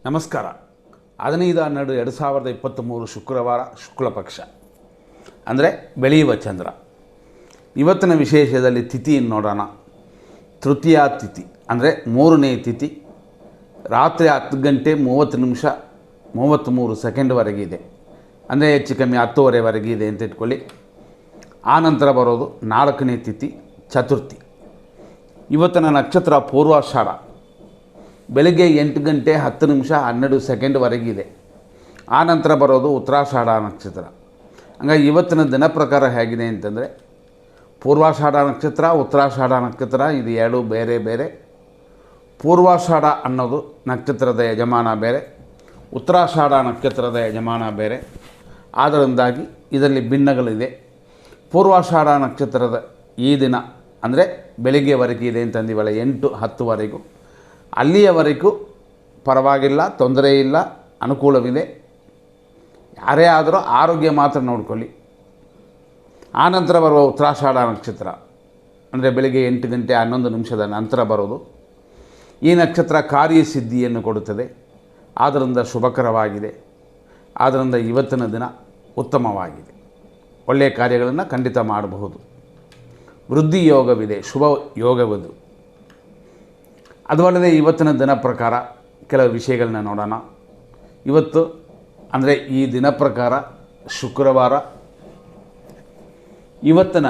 ನಮಸ್ಕಾರ. 15/12/2023 ಶುಕ್ರವಾರ ಶುಕ್ಲ ಪಕ್ಷ ಅಂದರೆ ಬೆಳೆಯುವ ಚಂದ್ರ. ಇವತ್ತಿನ ವಿಶೇಷದಲ್ಲಿ ತಿಥಿಯನ್ನು ನೋಡೋಣ. ತೃತೀಯ ತಿಥಿ ಅಂದರೆ ಮೂರನೇ ತಿಥಿ ರಾತ್ರಿ 10 ಗಂಟೆ 30 ನಿಮಿಷ 33 ಸೆಕೆಂಡ್ವರೆಗೆ ಇದೆ. ಅಂದರೆ ಹೆಚ್ಚು ಕಮ್ಮಿ 10:30ವರೆಗೆ ಇದೆ ಅಂತ ಇಟ್ಕೊಳ್ಳಿ. ಆನಂತರ ಬರೋದು 4ನೇ ತಿಥಿ ಚತುರ್ಥಿ. ಇವತ್ತಿನ ನಕ್ಷತ್ರ ಪೂರ್ವಾಷಾಢ. ಬೆಳಗ್ಗೆ 8 ಗಂಟೆ 10 ನಿಮಿಷ 12 ಸೆಕೆಂಡ್ವರೆಗಿದೆ. ಆನಂತರ ಬರೋದು ಉತ್ತರಾಷಾಢ ನಕ್ಷತ್ರ. ಹಂಗಾಗಿ ಇವತ್ತಿನ ದಿನ ಪ್ರಕಾರ ಹೇಗಿದೆ ಅಂತಂದರೆ ಪೂರ್ವಾಷಾಢ ನಕ್ಷತ್ರ, ಉತ್ತರಾಷಾಢ ನಕ್ಷತ್ರ ಇದು ಎರಡು ಬೇರೆ ಬೇರೆ. ಪೂರ್ವಾಷಾಢ ಅನ್ನೋದು ನಕ್ಷತ್ರದ ಯಜಮಾನ ಬೇರೆ, ಉತ್ತರಾಷಾಢ ನಕ್ಷತ್ರದ ಯಜಮಾನ ಬೇರೆ. ಆದ್ದರಿಂದಾಗಿ ಇದರಲ್ಲಿ ಭಿನ್ನಗಳಿದೆ. ಪೂರ್ವಾಷಾಢ ನಕ್ಷತ್ರದ ಈ ದಿನ ಅಂದರೆ ಬೆಳಿಗ್ಗೆವರೆಗೆ ಇದೆ ಅಂತಂದಿವಲ್ಲ, 8-10ವರೆಗೂ. ಅಲ್ಲಿಯವರೆಗೂ ಪರವಾಗಿಲ್ಲ, ತೊಂದರೆ ಇಲ್ಲ, ಅನುಕೂಲವಿದೆ. ಯಾರೇ ಆದರೂ ಆರೋಗ್ಯ ಮಾತ್ರ ನೋಡಿಕೊಳ್ಳಿ. ಆನಂತರ ಬರುವ ಉತ್ತರಾಷಾಢ ನಕ್ಷತ್ರ ಅಂದರೆ ಬೆಳಗ್ಗೆ 8 ಗಂಟೆ 11 ನಿಮಿಷದ ನಂತರ ಬರೋದು. ಈ ನಕ್ಷತ್ರ ಕಾರ್ಯಸಿದ್ಧಿಯನ್ನು ಕೊಡುತ್ತದೆ. ಆದ್ದರಿಂದ ಶುಭಕರವಾಗಿದೆ. ಆದ್ದರಿಂದ ಇವತ್ತಿನ ದಿನ ಉತ್ತಮವಾಗಿದೆ. ಒಳ್ಳೆಯ ಕಾರ್ಯಗಳನ್ನು ಖಂಡಿತ ಮಾಡಬಹುದು. ವೃದ್ಧಿ ಯೋಗವಿದೆ, ಶುಭ ಯೋಗವಿದು. ಅದು ಅಲ್ಲದೆ ಇವತ್ತಿನ ದಿನ ಪ್ರಕಾರ ಕೆಲವು ವಿಷಯಗಳನ್ನ ನೋಡೋಣ. ಇವತ್ತು ಅಂದರೆ ಈ ದಿನ ಪ್ರಕಾರ ಶುಕ್ರವಾರ. ಇವತ್ತಿನ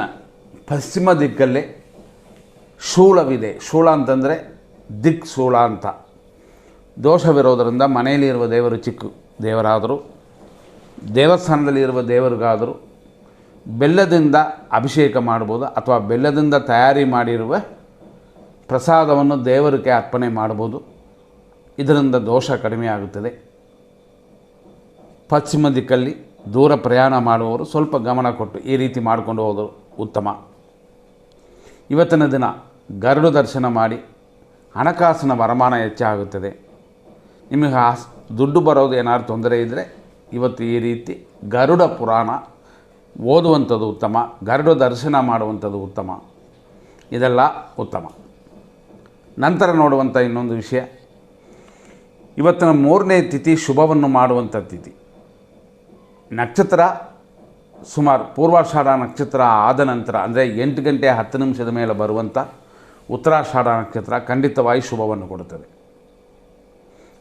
ಪಶ್ಚಿಮ ದಿಕ್ಕಲ್ಲೇ ಶೂಲವಿದೆ. ಶೂಲ ಅಂತಂದರೆ ದಿಕ್ ಶೂಲ ಅಂತ. ದೋಷವಿರೋದರಿಂದ ಮನೆಯಲ್ಲಿರುವ ದೇವರು ಚಿಕ್ಕ ದೇವರಾದರೂ ದೇವಸ್ಥಾನದಲ್ಲಿರುವ ದೇವರಿಗಾದರೂ ಬೆಲ್ಲದಿಂದ ಅಭಿಷೇಕ ಮಾಡ್ಬೋದು, ಅಥವಾ ಬೆಲ್ಲದಿಂದ ತಯಾರಿ ಮಾಡಿರುವ ಪ್ರಸಾದವನ್ನು ದೇವರಿಗೆ ಅರ್ಪಣೆ ಮಾಡ್ಬೋದು. ಇದರಿಂದ ದೋಷ ಕಡಿಮೆ ಆಗುತ್ತದೆ. ಪಶ್ಚಿಮ ದಿಕ್ಕಲ್ಲಿ ದೂರ ಪ್ರಯಾಣ ಮಾಡುವವರು ಸ್ವಲ್ಪ ಗಮನ ಕೊಟ್ಟು ಈ ರೀತಿ ಮಾಡಿಕೊಂಡು ಹೋದರು ಉತ್ತಮ. ಇವತ್ತಿನ ದಿನ ಗರುಡ ದರ್ಶನ ಮಾಡಿ ಹಣಕಾಸಿನ ವರಮಾನ ಹೆಚ್ಚಾಗುತ್ತದೆ. ನಿಮಗೆ ದುಡ್ಡು ಬರೋದು ಏನಾದ್ರು ತೊಂದರೆ ಇದ್ದರೆ ಇವತ್ತು ಈ ರೀತಿ ಗರುಡ ಪುರಾಣ ಓದುವಂಥದ್ದು ಉತ್ತಮ, ಗರುಡ ದರ್ಶನ ಮಾಡುವಂಥದ್ದು ಉತ್ತಮ. ಇದೆಲ್ಲ ಉತ್ತಮ. ನಂತರ ನೋಡುವಂಥ ಇನ್ನೊಂದು ವಿಷಯ, ಇವತ್ತಿನ 3ನೇ ತಿಥಿ ಶುಭವನ್ನು ಮಾಡುವಂಥ ತಿಥಿ. ನಕ್ಷತ್ರ ಸುಮಾರು ಪೂರ್ವಾಷಾಢ ನಕ್ಷತ್ರ ಆದ ನಂತರ ಅಂದರೆ 8 ಗಂಟೆ 10 ನಿಮಿಷದ ಮೇಲೆ ಬರುವಂಥ ಉತ್ತರಾಷಾಢ ನಕ್ಷತ್ರ ಖಂಡಿತವಾಗಿ ಶುಭವನ್ನು ಕೊಡುತ್ತದೆ.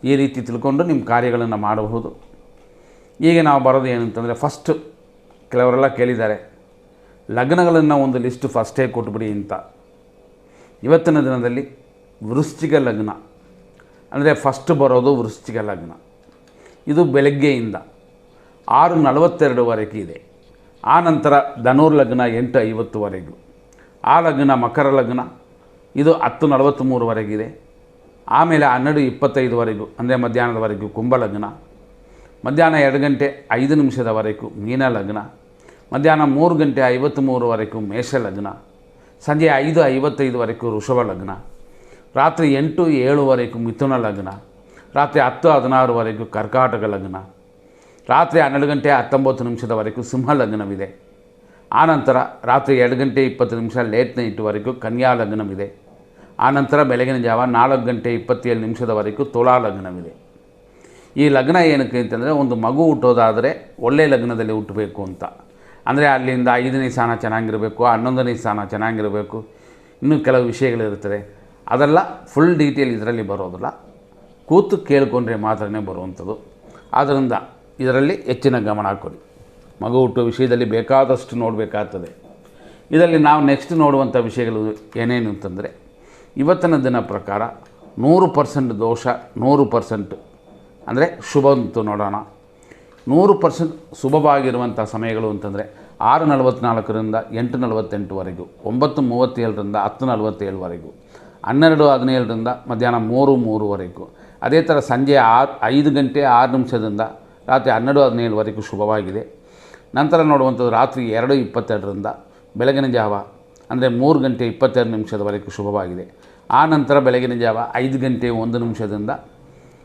ಈ ರೀತಿ ತಿಳ್ಕೊಂಡು ನಿಮ್ಮ ಕಾರ್ಯಗಳನ್ನು ಮಾಡಬಹುದು. ಈಗ ನಾವು ಬರೋದು ಏನಂತಂದರೆ, ಫಸ್ಟ್ ಕೆಲವರೆಲ್ಲ ಕೇಳಿದ್ದಾರೆ ಲಗ್ನಗಳನ್ನು ಒಂದು ಲಿಸ್ಟ್ ಫಸ್ಟೇ ಕೊಟ್ಬಿಡಿ ಅಂತ. ಇವತ್ತಿನ ದಿನದಲ್ಲಿ ವೃಶ್ಚಿಕ ಲಗ್ನ ಅಂದರೆ ಫಸ್ಟ್ ಬರೋದು ವೃಶ್ಚಿಕ ಲಗ್ನ. ಇದು ಬೆಳಗ್ಗೆಯಿಂದ 6:42ವರೆಗೆ ಇದೆ. ಆನಂತರ ಧನುರ್ ಲಗ್ನ 8:50ವರೆಗೂ. ಆ ಲಗ್ನ ಮಕರ ಲಗ್ನ, ಇದು 10:43ವರೆಗಿದೆ. ಆಮೇಲೆ 12:25ವರೆಗೂ ಅಂದರೆ ಮಧ್ಯಾಹ್ನದವರೆಗೂ ಕುಂಭ ಲಗ್ನ. ಮಧ್ಯಾಹ್ನ 2 ಗಂಟೆ 5 ನಿಮಿಷದವರೆಗೂ ಮೀನ ಲಗ್ನ. ಮಧ್ಯಾಹ್ನ 3 ಗಂಟೆ 53ವರೆಗೂ ಮೇಷ ಲಗ್ನ. ಸಂಜೆ 5:55ವರೆಗೂ ವೃಷಭ ಲಗ್ನ. ರಾತ್ರಿ 8:07ವರೆಗೂ ಮಿಥುನ ಲಗ್ನ. ರಾತ್ರಿ 10:16ವರೆಗೂ ಕರ್ಕಾಟಕ ಲಗ್ನ. ರಾತ್ರಿ 12 ಗಂಟೆ 19 ನಿಮಿಷದವರೆಗೂ ಸಿಂಹ ಲಗ್ನವಿದೆ. ಆನಂತರ ರಾತ್ರಿ 2 ಗಂಟೆ 20 ನಿಮಿಷ ಲೇಟ್ ನೈಟ್ವರೆಗೂ ಕನ್ಯಾ ಲಗ್ನವಿದೆ. ಆನಂತರ ಬೆಳಗಿನ ಜಾವ 4 ಗಂಟೆ 27 ನಿಮಿಷದವರೆಗೂ ತುಲಾ ಲಗ್ನವಿದೆ. ಈ ಲಗ್ನ ಏನಕ್ಕೆ ಅಂತಂದರೆ, ಒಂದು ಮಗು ಹುಟ್ಟೋದಾದರೆ ಒಳ್ಳೆಯ ಲಗ್ನದಲ್ಲಿ ಹುಟ್ಟಬೇಕು ಅಂತ. ಅಂದರೆ ಅಲ್ಲಿಂದ 5ನೇ ಸ್ಥಾನ ಚೆನ್ನಾಗಿರಬೇಕು, 11ನೇ ಸ್ಥಾನ ಚೆನ್ನಾಗಿರಬೇಕು, ಇನ್ನೂ ಕೆಲವು ವಿಷಯಗಳಿರ್ತದೆ. ಅದೆಲ್ಲ ಫುಲ್ ಡೀಟೇಲ್ ಇದರಲ್ಲಿ ಬರೋದಿಲ್ಲ, ಕೂತು ಕೇಳಿಕೊಂಡ್ರೆ ಮಾತ್ರನೇ ಬರುವಂಥದ್ದು. ಆದ್ದರಿಂದ ಇದರಲ್ಲಿ ಹೆಚ್ಚಿನ ಗಮನ ಕೊಡಿ. ಮಗು ಹುಟ್ಟುವ ವಿಷಯದಲ್ಲಿ ಬೇಕಾದಷ್ಟು ನೋಡಬೇಕಾಗ್ತದೆ. ಇದರಲ್ಲಿ ನಾವು ನೆಕ್ಸ್ಟ್ ನೋಡುವಂಥ ವಿಷಯಗಳು ಏನೇನು ಅಂತಂದರೆ, ಇವತ್ತಿನ ದಿನ ಪ್ರಕಾರ 100% ದೋಷ, 100% ಅಂದರೆ ಶುಭ ಅಂತೂ ನೋಡೋಣ. 100% ಶುಭವಾಗಿರುವಂಥ ಸಮಯಗಳು ಅಂತಂದರೆ 6:44ರಿಂದ 8:48ವರೆಗೂ, 9:37ರಿಂದ 10:47ವರೆಗೂ, 12:17ರಿಂದ ಮಧ್ಯಾಹ್ನ 3:03ವರೆಗೂ. ಅದೇ ಥರ ಸಂಜೆ 5 ಗಂಟೆ 6 ನಿಮಿಷದಿಂದ ರಾತ್ರಿ 12:17ವರೆಗೂ ಶುಭವಾಗಿದೆ. ನಂತರ ನೋಡುವಂಥದ್ದು ರಾತ್ರಿ 2:22ರಿಂದ ಬೆಳಗಿನ ಜಾವ ಅಂದರೆ 3 ಗಂಟೆ 22 ನಿಮಿಷದವರೆಗೂ ಶುಭವಾಗಿದೆ. ಆ ನಂತರ ಬೆಳಗಿನ ಜಾವ 5 ಗಂಟೆ 1 ನಿಮಿಷದಿಂದ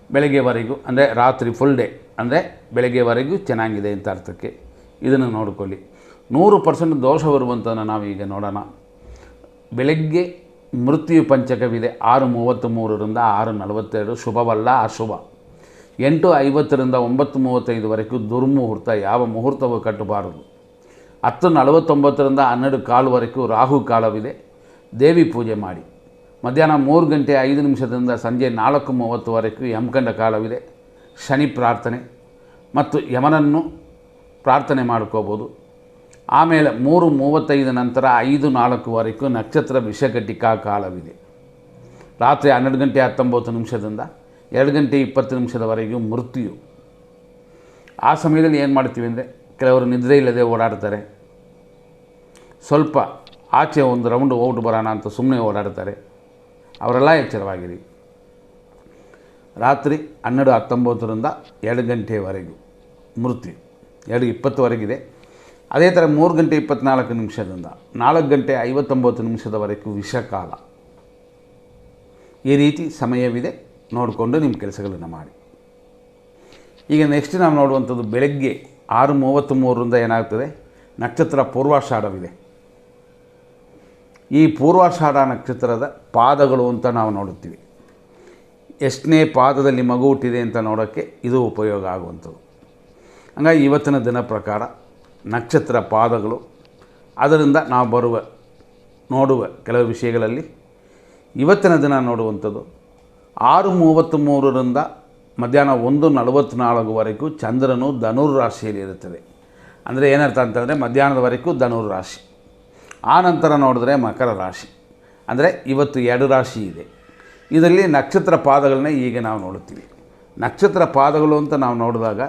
ಬೆಳಗ್ಗೆವರೆಗೂ ಅಂದರೆ ರಾತ್ರಿ ಫುಲ್ ಡೇ ಅಂದರೆ ಬೆಳಗ್ಗೆವರೆಗೂ ಚೆನ್ನಾಗಿದೆ ಅಂತ ಅರ್ಥಕ್ಕೆ. ಇದನ್ನು ನೋಡಿಕೊಳ್ಳಿ. 100% ದೋಷವಿರುವಂಥದ್ದನ್ನು ನಾವು ಈಗ ನೋಡೋಣ. ಬೆಳಗ್ಗೆ ಮೃತ್ಯು ಪಂಚಕವಿದೆ 6:33ರಿಂದ 6:42, ಶುಭವಲ್ಲ ಅಶುಭ. 8:50ರಿಂದ 9:35ವರೆಗೂ ದುರ್ಮುಹೂರ್ತ, ಯಾವ ಮುಹೂರ್ತವೂ ಕಟ್ಟಬಾರದು. 10:49ರಿಂದ 12:15ವರೆಗೂ ರಾಹು ಕಾಲವಿದೆ, ದೇವಿ ಪೂಜೆ ಮಾಡಿ. ಮಧ್ಯಾಹ್ನ 3:05 ಸಂಜೆ 4:30ವರೆಗೂ ಯಮಗಂಡ ಕಾಲವಿದೆ, ಶನಿ ಪ್ರಾರ್ಥನೆ ಮತ್ತು ಯಮನನ್ನು ಪ್ರಾರ್ಥನೆ ಮಾಡ್ಕೋಬೋದು. ಆಮೇಲೆ 3:35 ನಂತರ 5:04ವರೆಗೂ ನಕ್ಷತ್ರ ವಿಷಘಟಿಕಾ ಕಾಲವಿದೆ. ರಾತ್ರಿ 12:19 2:20 ಮೃತ್ಯು. ಆ ಸಮಯದಲ್ಲಿ ಏನು ಮಾಡ್ತೀವಿ ಅಂದರೆ, ಕೆಲವರು ನಿದ್ರೆ ಇಲ್ಲದೆ ಓಡಾಡ್ತಾರೆ, ಸ್ವಲ್ಪ ಆಚೆ ಒಂದು ರೌಂಡ್ ಹೋಗ್ಬಿಟ್ಟು ಬರೋಣ ಅಂತ ಸುಮ್ಮನೆ ಓಡಾಡ್ತಾರೆ. ಅವರೆಲ್ಲ ಎಚ್ಚರವಾಗಿರಿ. ರಾತ್ರಿ 12:19 2 ಗಂಟೆವರೆಗೂ ಮೃತ್ಯು, 2:20ವರೆಗಿದೆ. ಅದೇ ಥರ 3:24 4:59 ವಿಷಕಾಲ. ಈ ರೀತಿ ಸಮಯವಿದೆ, ನೋಡಿಕೊಂಡು ನಿಮ್ಮ ಕೆಲಸಗಳನ್ನು ಮಾಡಿ. ಈಗ ನೆಕ್ಸ್ಟ್ ನಾವು ನೋಡುವಂಥದ್ದು ಬೆಳಗ್ಗೆ 6:33 ಏನಾಗ್ತದೆ, ನಕ್ಷತ್ರ ಪೂರ್ವಾಷಾಢವಿದೆ. ಈ ಪೂರ್ವಾಷಾಢ ನಕ್ಷತ್ರದ ಪಾದಗಳು ಅಂತ ನಾವು ನೋಡುತ್ತೀವಿ. ಎಷ್ಟನೇ ಪಾದದಲ್ಲಿ ಮಗು ಹುಟ್ಟಿದೆ ಅಂತ ನೋಡೋಕ್ಕೆ ಇದು ಉಪಯೋಗ ಆಗುವಂಥದ್ದು. ಹಂಗಾಗಿ ಇವತ್ತಿನ ದಿನ ಪ್ರಕಾರ ನಕ್ಷತ್ರ ಪಾದಗಳು, ಅದರಿಂದ ನಾವು ನೋಡುವ ಕೆಲವು ವಿಷಯಗಳಲ್ಲಿ ಇವತ್ತಿನ ದಿನ ನೋಡುವಂಥದ್ದು 6:33ರಿಂದ ಮಧ್ಯಾಹ್ನ 1:44ವರೆಗೂ ಚಂದ್ರನು ಧನುರ್ ರಾಶಿಯಲ್ಲಿ ಇರುತ್ತದೆ. ಅಂದರೆ ಏನರ್ಥ ಅಂತಂದರೆ ಮಧ್ಯಾಹ್ನದವರೆಗೂ ಧನುರ್ ರಾಶಿ. ಆ ನಂತರ ನೋಡಿದ್ರೆ ಮಕರ ರಾಶಿ. ಅಂದರೆ ಇವತ್ತು 2 ರಾಶಿ ಇದೆ. ಇದರಲ್ಲಿ ನಕ್ಷತ್ರ ಪಾದಗಳನ್ನ ಈಗ ನಾವು ನೋಡುತ್ತೀವಿ. ನಕ್ಷತ್ರ ಪಾದಗಳು ಅಂತ ನಾವು ನೋಡಿದಾಗ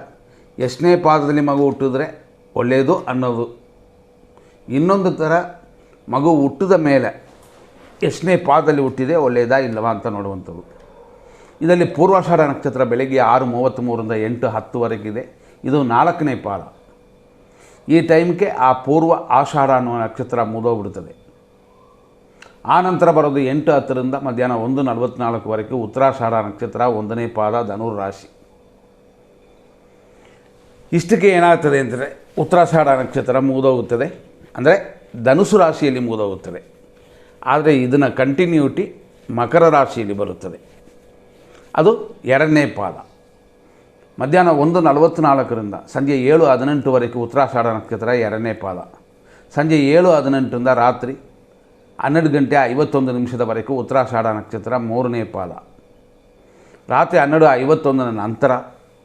ಎಷ್ಟನೇ ಪಾದದಲ್ಲಿ ಮಗು ಹುಟ್ಟಿದ್ರೆ ಒಳ್ಳೆಯದು ಅನ್ನೋದು. ಇನ್ನೊಂದು ಥರ ಮಗು ಹುಟ್ಟಿದ ಮೇಲೆ ಎಷ್ಟನೇ ಪಾದದಲ್ಲಿ ಹುಟ್ಟಿದೆ ಒಳ್ಳೆಯದಾ ಇಲ್ಲವಾ ಅಂತ ನೋಡುವಂಥದ್ದು. ಇದರಲ್ಲಿ ಪೂರ್ವಾಷಾಢ ನಕ್ಷತ್ರ ಬೆಳಗ್ಗೆ 6:33ರಿಂದ 8:10ವರೆಗಿದೆ. ಇದು 4ನೇ ಪಾದ. ಈ ಟೈಮ್ಗೆ ಆ ಪೂರ್ವ ಆಷಾಢ ಅನ್ನುವ ನಕ್ಷತ್ರ ಮುಗಿದೋಗ್ಬಿಡ್ತದೆ. ಆ ನಂತರ ಬರೋದು 8:10ರಿಂದ ಮಧ್ಯಾಹ್ನ 1:44ವರೆಗೂ ಉತ್ತರಾಷಾಢ ನಕ್ಷತ್ರ 1ನೇ ಪಾದ ಧನುರ್ ರಾಶಿ. ಇಷ್ಟಕ್ಕೆ ಏನಾಗ್ತದೆ ಅಂದರೆ ಉತ್ತರಾಷಾಢ ನಕ್ಷತ್ರ ಮುಗಿದೋಗುತ್ತದೆ, ಅಂದರೆ ಧನುಸು ರಾಶಿಯಲ್ಲಿ ಮುಗಿದೋಗುತ್ತದೆ. ಆದರೆ ಇದನ್ನು ಕಂಟಿನ್ಯೂಟಿ ಮಕರ ರಾಶಿಯಲ್ಲಿ ಬರುತ್ತದೆ. ಅದು 2ನೇ ಪಾದ. ಮಧ್ಯಾಹ್ನ 1:44ರಿಂದ ಸಂಜೆ 7:18ವರೆಗೂ ಉತ್ತರಾಷಾಢ ನಕ್ಷತ್ರ 2ನೇ ಪಾದ. ಸಂಜೆ 7:18ರಿಂದ ರಾತ್ರಿ 12:51 ಉತ್ತರಾಷಾಢ ನಕ್ಷತ್ರ 3ನೇ ಪಾದ. ರಾತ್ರಿ 12:51 ನಂತರ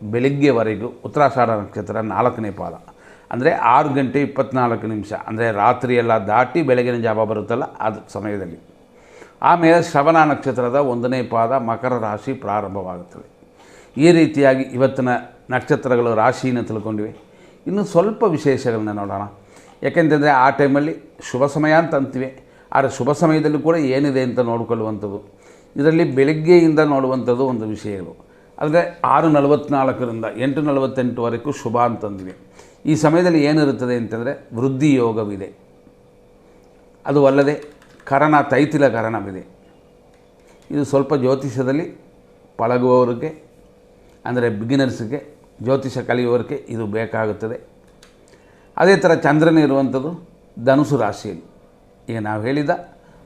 ಬೆಳಗ್ಗೆವರೆಗೂ ಉತ್ತರಾಷಾಢ ನಕ್ಷತ್ರ 4ನೇ ಪಾದ. ಅಂದರೆ 6:24 ಅಂದರೆ ರಾತ್ರಿಯೆಲ್ಲ ದಾಟಿ ಬೆಳಗಿನ ಜಾವ ಬರುತ್ತಲ್ಲ ಅದು ಸಮಯದಲ್ಲಿ. ಆಮೇಲೆ ಶ್ರವಣ ನಕ್ಷತ್ರದ 1ನೇ ಪಾದ ಮಕರ ರಾಶಿ ಪ್ರಾರಂಭವಾಗುತ್ತದೆ. ಈ ರೀತಿಯಾಗಿ ಇವತ್ತಿನ ನಕ್ಷತ್ರಗಳು ರಾಶಿಯನ್ನು ತಿಳ್ಕೊಂಡಿವೆ. ಇನ್ನು ಸ್ವಲ್ಪ ವಿಶೇಷಗಳನ್ನ ನೋಡೋಣ. ಯಾಕೆಂತಂದರೆ ಆ ಟೈಮಲ್ಲಿ ಶುಭ ಸಮಯ ಅಂತ ಅಂತೀವಿ, ಆದರೆ ಶುಭ ಸಮಯದಲ್ಲೂ ಕೂಡ ಏನಿದೆ ಅಂತ ನೋಡಿಕೊಳ್ಳುವಂಥದ್ದು. ಇದರಲ್ಲಿ ಬೆಳಗ್ಗೆಯಿಂದ ನೋಡುವಂಥದ್ದು ಒಂದು ವಿಷಯಗಳು. ಅಂದರೆ 6:44ರಿಂದ 8:48ವರೆಗೂ ಶುಭ ಅಂತಂದಿವೆ. ಈ ಸಮಯದಲ್ಲಿ ಏನಿರುತ್ತದೆ ಅಂತಂದರೆ ವೃದ್ಧಿ ಯೋಗವಿದೆ. ಅದು ಅಲ್ಲದೆ ಕರಣ ತೈತಿಲ ಕರಣವಿದೆ. ಇದು ಸ್ವಲ್ಪ ಜ್ಯೋತಿಷದಲ್ಲಿ ಪಳಗುವವರಿಗೆ, ಅಂದರೆ ಬಿಗಿನರ್ಸ್ಗೆ, ಜ್ಯೋತಿಷ ಕಲಿಯುವವರಿಗೆ ಇದು ಬೇಕಾಗುತ್ತದೆ. ಅದೇ ಥರ ಚಂದ್ರನ ಇರುವಂಥದ್ದು ಧನುಸು ರಾಶಿಯಲ್ಲಿ. ಈಗ ನಾವು ಹೇಳಿದ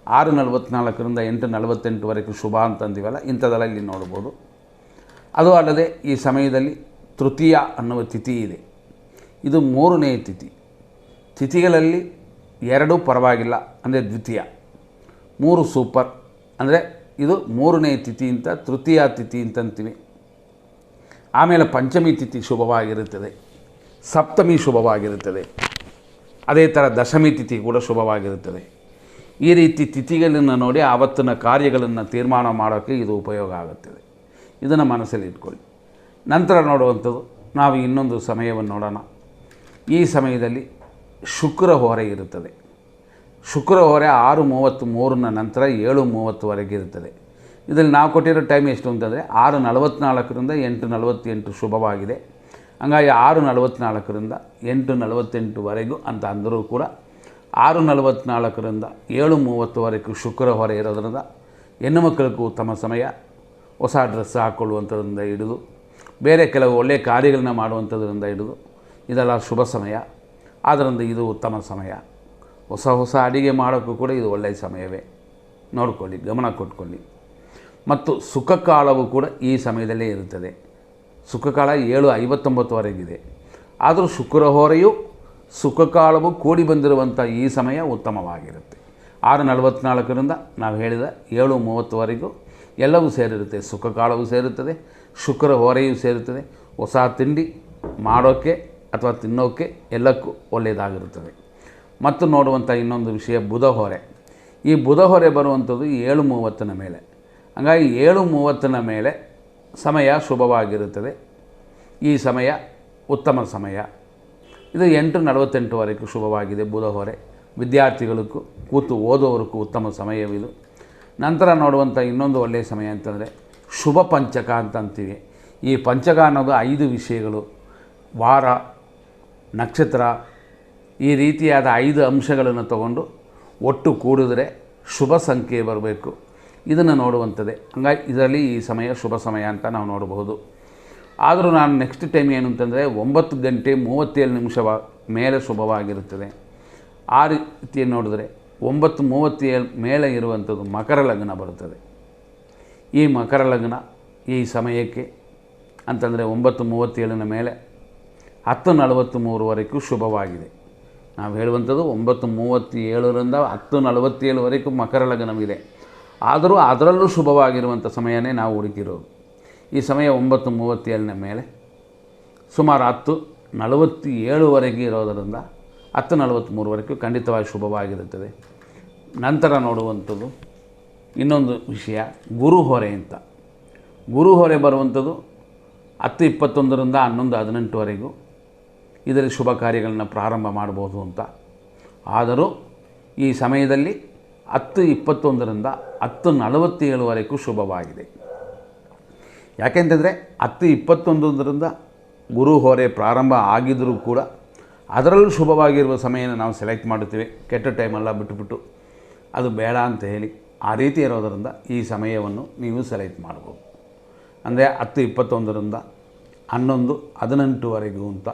6:44ರಿಂದ 8:48ವರೆಗೂ ಶುಭ ಅಂತಂದಿವಲ್ಲ, ಇಂಥದ್ದೆಲ್ಲ ಇಲ್ಲಿ ನೋಡ್ಬೋದು. ಅದು ಅಲ್ಲದೆ ಈ ಸಮಯದಲ್ಲಿ ತೃತೀಯ ಅನ್ನುವ ತಿಥಿ ಇದೆ. ಇದು 3ನೇ ತಿಥಿ. ತಿಥಿಗಳಲ್ಲಿ 2 ಪರವಾಗಿಲ್ಲ, ಅಂದರೆ ದ್ವಿತೀಯ. 3 ಸೂಪರ್, ಅಂದರೆ ಇದು 3ನೇ ತಿಥಿ ಅಂತ ತೃತೀಯ ತಿಥಿ ಅಂತಂತೀವಿ. ಆಮೇಲೆ ಪಂಚಮಿ ತಿಥಿ ಶುಭವಾಗಿರುತ್ತದೆ, ಸಪ್ತಮಿ ಶುಭವಾಗಿರುತ್ತದೆ. ಅದೇ ಥರ ದಶಮಿ ತಿಥಿ ಕೂಡ ಶುಭವಾಗಿರುತ್ತದೆ. ಈ ರೀತಿ ತಿಥಿಗಳನ್ನು ನೋಡಿ ಆವತ್ತಿನ ಕಾರ್ಯಗಳನ್ನು ತೀರ್ಮಾನ ಮಾಡೋಕ್ಕೆ ಇದು ಉಪಯೋಗ ಆಗುತ್ತದೆ. ಇದನ್ನು ಮನಸ್ಸಲ್ಲಿ ಇಟ್ಕೊಳ್ಳಿ. ನಂತರ ನೋಡುವಂಥದ್ದು ನಾವು ಇನ್ನೊಂದು ಸಮಯವನ್ನು ನೋಡೋಣ. ಈ ಸಮಯದಲ್ಲಿ ಶುಕ್ರ ಹೋರೆ ಇರುತ್ತದೆ. ಶುಕ್ರ ಹೋರೆ 6:33 ನಂತರ 7:30ವರೆಗೆ ಇರುತ್ತದೆ. ಇದರಲ್ಲಿ ನಾವು ಕೊಟ್ಟಿರೋ ಟೈಮ್ ಎಷ್ಟು ಅಂತಂದರೆ 6:44ರಿಂದ 8:48 ಶುಭವಾಗಿದೆ. ಹಂಗಾಗಿ 6:44ರಿಂದ 8:48ವರೆಗೂ ಅಂತ ಅಂದರೂ ಕೂಡ 6:44ರಿಂದ 7:30ವರೆಗೂ ಶುಕ್ರ ಹೊರೆ ಇರೋದ್ರಿಂದ ಹೆಣ್ಣು ಮಕ್ಕಳಿಗೂ ಉತ್ತಮ ಸಮಯ. ಹೊಸ ಡ್ರೆಸ್ ಹಾಕ್ಕೊಳ್ಳುವಂಥದ್ರಿಂದ ಹಿಡಿದು ಬೇರೆ ಕೆಲವು ಒಳ್ಳೆಯ ಕಾರ್ಯಗಳನ್ನ ಮಾಡುವಂಥದ್ರಿಂದ ಹಿಡಿದು ಇದೆಲ್ಲ ಶುಭ ಸಮಯ. ಆದ್ದರಿಂದ ಇದು ಉತ್ತಮ ಸಮಯ. ಹೊಸ ಅಡಿಗೆ ಮಾಡೋಕ್ಕೂ ಕೂಡ ಇದು ಒಳ್ಳೆಯ ಸಮಯವೇ. ನೋಡಿಕೊಳ್ಳಿ, ಗಮನ ಕೊಟ್ಕೊಳ್ಳಿ. ಮತ್ತು ಸುಖ ಕಾಲವೂ ಕೂಡ ಈ ಸಮಯದಲ್ಲೇ ಇರುತ್ತದೆ. ಸುಖಕಾಲ 7:59ವರೆಗಿದೆ. ಆದರೂ ಶುಕ್ರ ಹೊರೆಯು ಸುಖಕಾಲವು ಕೂಡಿ ಬಂದಿರುವಂಥ ಈ ಸಮಯ ಉತ್ತಮವಾಗಿರುತ್ತೆ. 6:44ರಿಂದ ನಾವು ಹೇಳಿದ 7:30ವರೆಗೂ ಎಲ್ಲವೂ ಸೇರಿರುತ್ತೆ. ಸುಖಕಾಲವೂ ಸೇರುತ್ತದೆ, ಶುಕ್ರ ಹೊರೆಯೂ ಸೇರುತ್ತದೆ. ಹೊಸ ತಿಂಡಿ ಮಾಡೋಕ್ಕೆ ಅಥವಾ ತಿನ್ನೋಕ್ಕೆ ಎಲ್ಲಕ್ಕೂ ಒಳ್ಳೆಯದಾಗಿರುತ್ತದೆ. ಮತ್ತು ನೋಡುವಂಥ ಇನ್ನೊಂದು ವಿಷಯ ಬುಧ ಹೊರೆ. ಈ ಬುಧ ಹೊರೆ ಬರುವಂಥದ್ದು 7:30ನ ಮೇಲೆ. ಹಾಗಾಗಿ 7:30ನ ಮೇಲೆ ಸಮಯ ಶುಭವಾಗಿರುತ್ತದೆ. ಈ ಸಮಯ ಉತ್ತಮ ಸಮಯ. ಇದು 8:48ವರೆಗೂ ಶುಭವಾಗಿದೆ ಬುಧ ಹೊರೆ. ವಿದ್ಯಾರ್ಥಿಗಳಿಗೂ ಕೂತು ಓದೋವರೆಗೂ ಉತ್ತಮ ಸಮಯವಿದು. ನಂತರ ನೋಡುವಂಥ ಇನ್ನೊಂದು ಒಳ್ಳೆಯ ಸಮಯ ಅಂತಂದರೆ ಶುಭ ಪಂಚಕ ಅಂತ ಅಂತೀವಿ. ಈ ಪಂಚಕ ಅನ್ನೋದು 5 ವಿಷಯಗಳು, ವಾರ, ನಕ್ಷತ್ರ, ಈ ರೀತಿಯಾದ 5 ಅಂಶಗಳನ್ನು ತಗೊಂಡು ಒಟ್ಟು ಕೂಡಿದ್ರೆ ಶುಭ ಸಂಖ್ಯೆ ಬರಬೇಕು. ಇದನ್ನು ನೋಡುವಂಥದ್ದೇ. ಹಂಗಾಗಿ ಇದರಲ್ಲಿ ಈ ಸಮಯ ಶುಭ ಸಮಯ ಅಂತ ನಾವು ನೋಡಬಹುದು. ಆದರೂ ನಾನು ನೆಕ್ಸ್ಟ್ ಟೈಮ್ ಏನು ಅಂತಂದರೆ 9:37 ಮೇಲೆ ಶುಭವಾಗಿರುತ್ತದೆ. ಆ ರೀತಿ ನೋಡಿದ್ರೆ 9:37 ಮೇಲೆ ಇರುವಂಥದ್ದು ಮಕರ ಲಗ್ನ ಬರುತ್ತದೆ. ಈ ಮಕರ ಲಗ್ನ ಈ ಸಮಯಕ್ಕೆ ಅಂತಂದರೆ 9:37ನ ಮೇಲೆ 10:43ವರೆಗೂ ಶುಭವಾಗಿದೆ. ನಾವು ಹೇಳುವಂಥದ್ದು 9:37ರಿಂದ 10:47ವರೆಗೂ ಮಕರ ಲಗ್ನವಿದೆ. ಆದರೂ ಅದರಲ್ಲೂ ಶುಭವಾಗಿರುವಂಥ ಸಮಯನೇ ನಾವು ಹುಡುಕಿರೋದು. ಈ ಸಮಯ 9:37ನ ಮೇಲೆ ಸುಮಾರು 10:47ವರೆಗೆ ಇರೋದರಿಂದ 10:43ವರೆಗೂ ಖಂಡಿತವಾಗಿ ಶುಭವಾಗಿರುತ್ತದೆ. ನಂತರ ನೋಡುವಂಥದ್ದು ಇನ್ನೊಂದು ವಿಷಯ ಗುರು ಹೊರೆ ಅಂತ. ಗುರು ಹೊರೆ ಬರುವಂಥದ್ದು 10:21ರಿಂದ 11:18ವರೆಗೂ. ಇದರಲ್ಲಿ ಶುಭ ಕಾರ್ಯಗಳನ್ನು ಪ್ರಾರಂಭ ಮಾಡ್ಬೋದು ಅಂತ. ಆದರೂ ಈ ಸಮಯದಲ್ಲಿ 10:21ರಿಂದ 10:47ವರೆಗೂ ಶುಭವಾಗಿದೆ. ಯಾಕೆಂತಂದರೆ 10:21ರಿಂದ ಗುರು ಹೊರೆ ಪ್ರಾರಂಭ ಆಗಿದ್ದರೂ ಕೂಡ ಅದರಲ್ಲೂ ಶುಭವಾಗಿರುವ ಸಮಯನ ನಾವು ಸೆಲೆಕ್ಟ್ ಮಾಡುತ್ತೀವಿ. ಕೆಟ್ಟ ಟೈಮೆಲ್ಲ ಬಿಟ್ಟುಬಿಟ್ಟು ಅದು ಬೇಡ ಅಂತ ಹೇಳಿ ಆ ರೀತಿ ಇರೋದರಿಂದ ಈ ಸಮಯವನ್ನು ನೀವು ಸೆಲೆಕ್ಟ್ ಮಾಡ್ಬೋದು. ಅಂದರೆ 10:21ರಿಂದ 11:18ವರೆಗೂ ಅಂತ.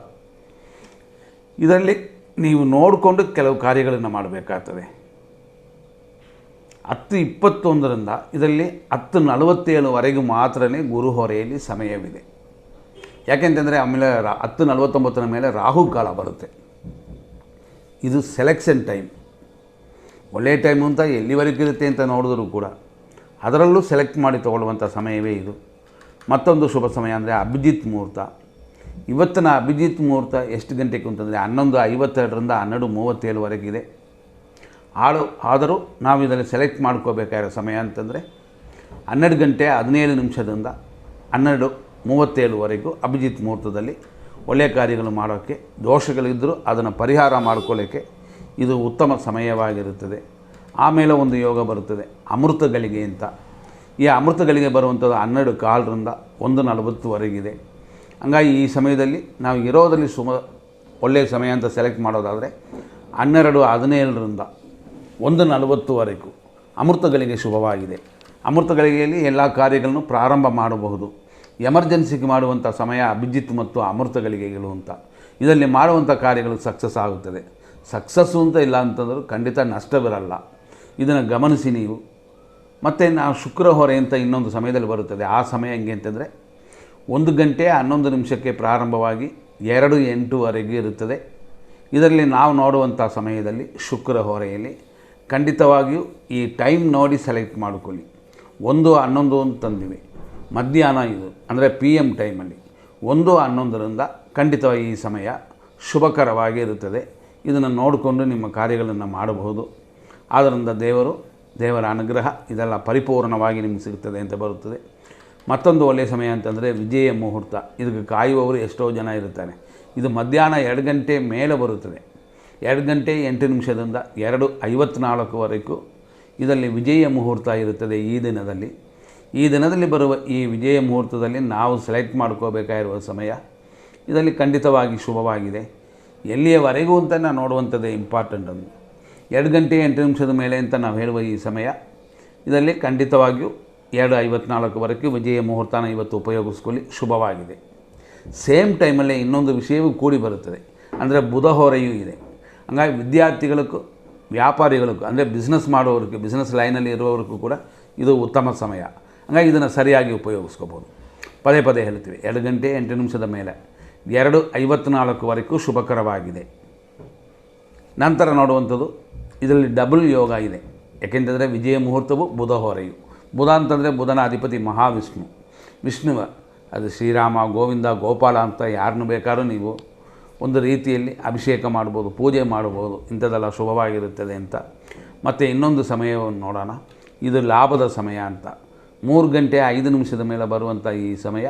ಇದರಲ್ಲಿ ನೀವು ನೋಡಿಕೊಂಡು ಕೆಲವು ಕಾರ್ಯಗಳನ್ನು ಮಾಡಬೇಕಾಗ್ತದೆ. 10:21ರಿಂದ ಇದರಲ್ಲಿ 10:47ವರೆಗೂ ಮಾತ್ರ ಗುರು ಹೊರೆಯಲ್ಲಿ ಸಮಯವಿದೆ. ಯಾಕೆಂತಂದರೆ ಆಮೇಲೆ 10:49ನ ಮೇಲೆ ರಾಹುಕಾಲ ಬರುತ್ತೆ. ಇದು ಸೆಲೆಕ್ಷನ್ ಟೈಮ್. ಒಳ್ಳೆಯ ಟೈಮು ಅಂತ ಎಲ್ಲಿವರೆಗೂ ಇರುತ್ತೆ ಅಂತ ನೋಡಿದ್ರೂ ಕೂಡ ಅದರಲ್ಲೂ ಸೆಲೆಕ್ಟ್ ಮಾಡಿ ತೊಗೊಳ್ಳುವಂಥ ಸಮಯವೇ ಇದು. ಮತ್ತೊಂದು ಶುಭ ಸಮಯ ಅಂದರೆ ಅಭಿಜಿತ್ ಮುಹೂರ್ತ. ಇವತ್ತಿನ ಅಭಿಜಿತ್ ಮುಹೂರ್ತ ಎಷ್ಟು ಗಂಟೆಗೆ ಅಂತಂದರೆ 11:52ರಿಂದ 12:37ವರೆಗಿದೆ. ಆದರೂ ನಾವು ಇದನ್ನು ಸೆಲೆಕ್ಟ್ ಮಾಡ್ಕೋಬೇಕಾಗಿರೋ ಸಮಯ ಅಂತಂದರೆ 12:17ದಿಂದ 12:37ವರೆಗೂ ಅಭಿಜಿತ್ ಮುಹೂರ್ತದಲ್ಲಿ ಒಳ್ಳೆಯ ಕಾರ್ಯಗಳು ಮಾಡೋಕ್ಕೆ, ದೋಷಗಳಿದ್ದರೂ ಅದನ್ನು ಪರಿಹಾರ ಮಾಡ್ಕೊಳ್ಳೋಕ್ಕೆ ಇದು ಉತ್ತಮ ಸಮಯವಾಗಿರುತ್ತದೆ. ಆಮೇಲೆ ಒಂದು ಯೋಗ ಬರುತ್ತದೆ ಅಮೃತಗಳಿಗೆ ಅಂತ. ಈ ಅಮೃತಗಳಿಗೆ ಬರುವಂಥದ್ದು 12:15ರಿಂದ 1:40ವರೆಗಿದೆ. ಹಂಗಾಗಿ ಈ ಸಮಯದಲ್ಲಿ ನಾವು ಇರೋದರಲ್ಲಿ ಒಳ್ಳೆಯ ಸಮಯ ಅಂತ ಸೆಲೆಕ್ಟ್ ಮಾಡೋದಾದರೆ 12:17ರಿಂದ 1:40ವರೆಗೂ ಅಮೃತಗಳಿಗೆ ಶುಭವಾಗಿದೆ. ಅಮೃತಗಳಿಗೆಯಲ್ಲಿ ಎಲ್ಲ ಕಾರ್ಯಗಳನ್ನು ಪ್ರಾರಂಭ ಮಾಡಬಹುದು. ಎಮರ್ಜೆನ್ಸಿಗೆ ಮಾಡುವಂಥ ಸಮಯ ಅಭಿಜಿತ್ ಮತ್ತು ಅಮೃತಗಳಿಗೆಗಳು ಅಂತ. ಇದರಲ್ಲಿ ಮಾಡುವಂಥ ಕಾರ್ಯಗಳು ಸಕ್ಸಸ್ ಆಗುತ್ತದೆ. ಸಕ್ಸಸ್ಸು ಅಂತ ಇಲ್ಲ ಅಂತಂದರೂ ಖಂಡಿತ ನಷ್ಟವಿರಲ್ಲ. ಇದನ್ನು ಗಮನಿಸಿ ನೀವು. ಮತ್ತು ನಾವು ಶುಕ್ರ ಹೊರೆ ಅಂತ ಇನ್ನೊಂದು ಸಮಯದಲ್ಲಿ ಬರುತ್ತದೆ. ಆ ಸಮಯ ಹೆಂಗೆ ಅಂತಂದರೆ 1:11 ಪ್ರಾರಂಭವಾಗಿ 2:08ವರೆಗೂ ಇರುತ್ತದೆ. ಇದರಲ್ಲಿ ನಾವು ನೋಡುವಂಥ ಸಮಯದಲ್ಲಿ ಶುಕ್ರ ಹೊರೆಯಲ್ಲಿ ಖಂಡಿತವಾಗಿಯೂ ಈ ಟೈಮ್ ನೋಡಿ ಸೆಲೆಕ್ಟ್ ಮಾಡಿಕೊಳ್ಳಿ. 1:11 ಅಂತಂದಿವೆ ಮಧ್ಯಾಹ್ನ, ಇದು ಅಂದರೆ PM ಟೈಮಲ್ಲಿ 1:11ರಿಂದ ಖಂಡಿತವಾಗಿ ಈ ಸಮಯ ಶುಭಕರವಾಗಿ ಇರುತ್ತದೆ. ಇದನ್ನು ನೋಡಿಕೊಂಡು ನಿಮ್ಮ ಕಾರ್ಯಗಳನ್ನು ಮಾಡಬಹುದು. ಆದ್ದರಿಂದ ದೇವರ ಅನುಗ್ರಹ ಇದೆಲ್ಲ ಪರಿಪೂರ್ಣವಾಗಿ ನಿಮಗೆ ಸಿಗುತ್ತದೆ ಅಂತ ಬರುತ್ತದೆ. ಮತ್ತೊಂದು ಒಳ್ಳೆಯ ಸಮಯ ಅಂತಂದರೆ ವಿಜಯ ಮುಹೂರ್ತ. ಇದಕ್ಕೆ ಕಾಯುವವರು ಎಷ್ಟೋ ಜನ ಇರ್ತಾರೆ. ಇದು ಮಧ್ಯಾಹ್ನ 2 ಗಂಟೆ ಮೇಲೆ ಬರುತ್ತದೆ. 2:08ದಿಂದ 2:54ವರೆಗೂ ಇದರಲ್ಲಿ ವಿಜಯ ಮುಹೂರ್ತ ಇರುತ್ತದೆ. ಈ ದಿನದಲ್ಲಿ ಬರುವ ಈ ವಿಜಯ ಮುಹೂರ್ತದಲ್ಲಿ ನಾವು ಸೆಲೆಕ್ಟ್ ಮಾಡ್ಕೋಬೇಕಾಗಿರುವ ಸಮಯ ಇದರಲ್ಲಿ ಖಂಡಿತವಾಗಿ ಶುಭವಾಗಿದೆ. ಎಲ್ಲಿಯವರೆಗೂ ಅಂತ ನಾವು ನೋಡುವಂಥದ್ದೇ ಇಂಪಾರ್ಟೆಂಟ್. 2:08 ಮೇಲೆ ಅಂತ ನಾವು ಹೇಳುವ ಈ ಸಮಯ ಇದರಲ್ಲಿ ಖಂಡಿತವಾಗಿಯೂ 2:54ವರೆಗೂ ವಿಜಯ ಮುಹೂರ್ತನ ಇವತ್ತು ಉಪಯೋಗಿಸ್ಕೊಳ್ಳಿ, ಶುಭವಾಗಿದೆ. ಸೇಮ್ ಟೈಮಲ್ಲೇ ಇನ್ನೊಂದು ವಿಷಯವೂ ಕೂಡಿ ಬರುತ್ತದೆ, ಅಂದರೆ ಬುಧ ಹೊರೆಯೂ ಇದೆ. ಹಂಗಾಗಿ ವಿದ್ಯಾರ್ಥಿಗಳಿಗೂ ವ್ಯಾಪಾರಿಗಳಿಗೂ ಅಂದರೆ ಬಿಸ್ನೆಸ್ ಮಾಡೋವ್ರಿಗೆ, ಬಿಸ್ನೆಸ್ ಲೈನಲ್ಲಿ ಇರುವವರಿಗೂ ಕೂಡ ಇದು ಉತ್ತಮ ಸಮಯ. ಹಂಗಾಗಿ ಇದನ್ನು ಸರಿಯಾಗಿ ಉಪಯೋಗಿಸ್ಕೋಬೋದು. ಪದೇ ಪದೇ ಹೇಳ್ತೀವಿ 2 ಗಂಟೆ 8 ನಿಮಿಷದ ಮೇಲೆ 2:54ವರೆಗೂ ಶುಭಕರವಾಗಿದೆ. ನಂತರ ನೋಡುವಂಥದ್ದು ಇದರಲ್ಲಿ ಡಬಲ್ ಯೋಗ ಇದೆ. ಯಾಕೆಂತಂದರೆ ವಿಜಯ ಮುಹೂರ್ತವು ಬುಧ ಹೊರೆಯು. ಬುಧ ಅಂತಂದರೆ ಬುಧನ ಅಧಿಪತಿ ಮಹಾವಿಷ್ಣು. ವಿಷ್ಣುವ ಅದು ಶ್ರೀರಾಮ, ಗೋವಿಂದ, ಗೋಪಾಲ ಅಂತ ಯಾರನ್ನು ಬೇಕಾದ್ರೂ ನೀವು ಒಂದು ರೀತಿಯಲ್ಲಿ ಅಭಿಷೇಕ ಮಾಡ್ಬೋದು, ಪೂಜೆ ಮಾಡ್ಬೋದು. ಇಂಥದ್ದೆಲ್ಲ ಶುಭವಾಗಿರುತ್ತದೆ ಅಂತ. ಮತ್ತು ಇನ್ನೊಂದು ಸಮಯವನ್ನು ನೋಡೋಣ. ಇದು ಲಾಭದ ಸಮಯ ಅಂತ. 3 ಗಂಟೆ 5 ನಿಮಿಷದ ಮೇಲೆ ಬರುವಂಥ ಈ ಸಮಯ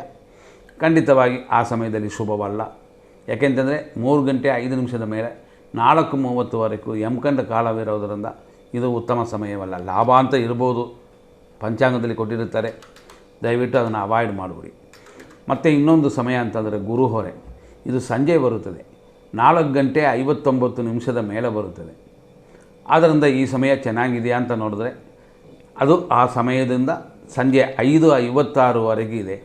ಖಂಡಿತವಾಗಿ ಆ ಸಮಯದಲ್ಲಿ ಶುಭವಲ್ಲ. ಯಾಕೆಂತಂದರೆ 3 ಗಂಟೆ 5 ನಿಮಿಷದ ಮೇಲೆ 4:30ವರೆಗೂ ಯಮಕಂಡ ಕಾಲವಿರೋದರಿಂದ ಇದು ಉತ್ತಮ ಸಮಯವಲ್ಲ. ಲಾಭ ಅಂತ ಇರ್ಬೋದು, ಪಂಚಾಂಗದಲ್ಲಿ ಕೊಟ್ಟಿರುತ್ತಾರೆ, ದಯವಿಟ್ಟು ಅದನ್ನು ಅವಾಯ್ಡ್ ಮಾಡಿಬಿಡಿ. ಮತ್ತು ಇನ್ನೊಂದು ಸಮಯ ಅಂತಂದರೆ ಗುರು ಹೊರೆ. ಇದು ಸಂಜೆ ಬರುತ್ತದೆ, 4 ಗಂಟೆ 59 ನಿಮಿಷದ ಮೇಲೆ ಬರುತ್ತದೆ. ಆದ್ದರಿಂದ ಈ ಸಮಯ ಚೆನ್ನಾಗಿದೆಯಾ ಅಂತ ನೋಡಿದ್ರೆ ಅದು ಆ ಸಮಯದಿಂದ ಸಂಜೆ 5:56ವರೆಗಿದೆ.